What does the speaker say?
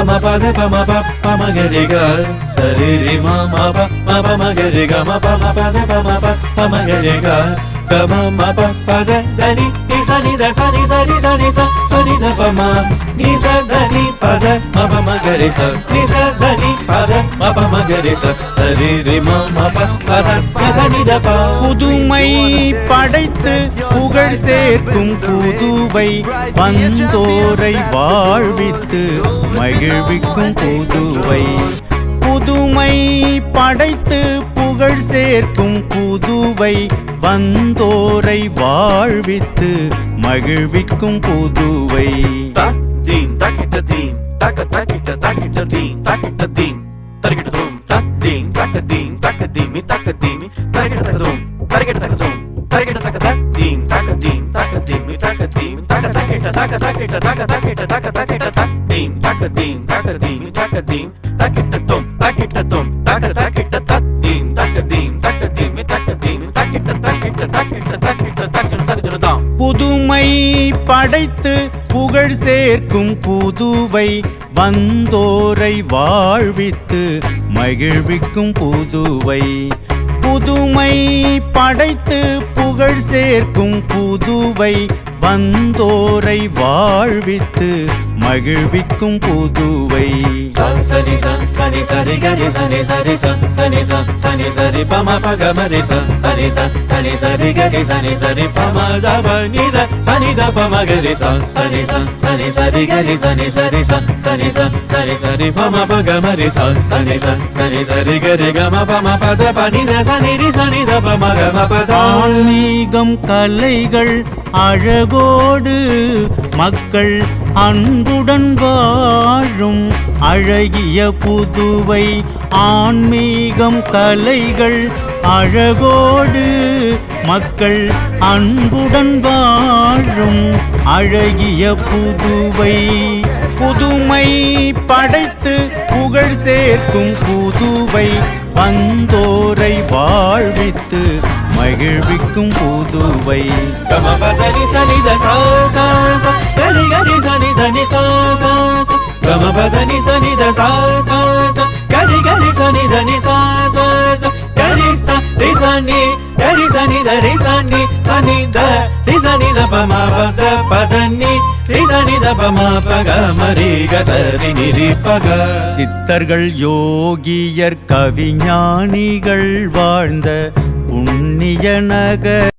pama pada pama pa pama gari ga sari ri ma ma pa ma gari ga ma pama pada pama pa pama gari ga ga ma pa pada dani ni sa ni da sa ni sa ni sa ni sa sa ni da pama ni sa dani pada ma pama gari sa ni sa dani pada ma pama gari sa sari ri ma pa pada ni sa ni da pa. புதுமை படைத்து புகழ் சேர்க்கும் புதுவை வந்தோரை வாழ்வித்து மகிழ்விக்கும் புதுவை. புதுமை படைத்து புகழ் சேர்க்கும் Puduvai வந்தோரை வாழ்வித்து மகிழ்விக்கும் Puduvai. Theme தக்கிட்ட theme தக்க தக்கிட்ட தக்கிட்ட தீம் தக்கிட்ட தீம் தரக்கிட்ட தூம் தீம் தக்க தீம் தக்க தீமி தக்க தீமி தரக்கிட்ட தக்க தூம் தரக்கிட்ட தக்க தூம் தரக்கிட்ட தக்க தீம் தக்க தீம் தக்க தீமி தக்க தீம் தக்க தக்கிட்ட தக்க தக்கிட்ட தக்க தக்கிட்ட தக்க தக்கிட்ட தீம் தக்க தீம் தக்க தீமி தக்க தீம் தக்கிட்ட தூம் தக்கிட்ட தூம் தக்க தக்கிட்ட தீம் தக்க தீம் தக்க தீமி தக்க தீமி தக்கிட்ட தக்கிட்ட தக்கிட்ட தக்கிட்ட தக்கிட்ட தக்கிட்ட தாம். புதுமை படைத்து புகழ் சேர்க்கும் புதுவை வந்தோரை வாழ்வித்து மகிழ்விக்கும் புதுவை. புதுமை படைத்து புகழ் சேர்க்கும் புதுவை வந்தோரை வாழ்வித்து மகிழ்விக்கும் புதுவை. சனி சனி சரி கரி சனி சரி சனி சனி சரி பம பக மரி சனி சனி சரி கரி சனி சரி பம தப நித சனி த பம கரி சனி சனி சரி கரி சனி சரி சனி சனி சரி பம பக மரி சனி சனி சரி கரி கம பம பத பனி த சனி ரி சனி த பம கம பத. ஆன்மீகம் கலைகள் அழகோடு மக்கள் அன்புடன் வாழும் அழகிய புதுவை. ஆன்மீகம் கலைகள் அழகோடு மக்கள் அன்புடன் வாழும் அழகிய புதுவை. புதுமை படைத்து புகழ் சேர்க்கும் புதுவை வந்தோரை வாழ்வித்து மகிழ்விக்கும் புதுவை. கமபதனி சனி த சா சா சா கரி கரி சனி தனி சா சா சா கமபதனி சனி த சா சா சா கரி கரி சனி தனி சா சா சா கரி சா ரி சனி கரி சனி த ரி சனி சனி த ரி சனி த பம பத பதனி ரி சனி த பம பக மரி க சரி நிரி பக. சித்தர்கள் யோகியர் கவிஞானிகள் வாழ்ந்த புண்ணிய நகர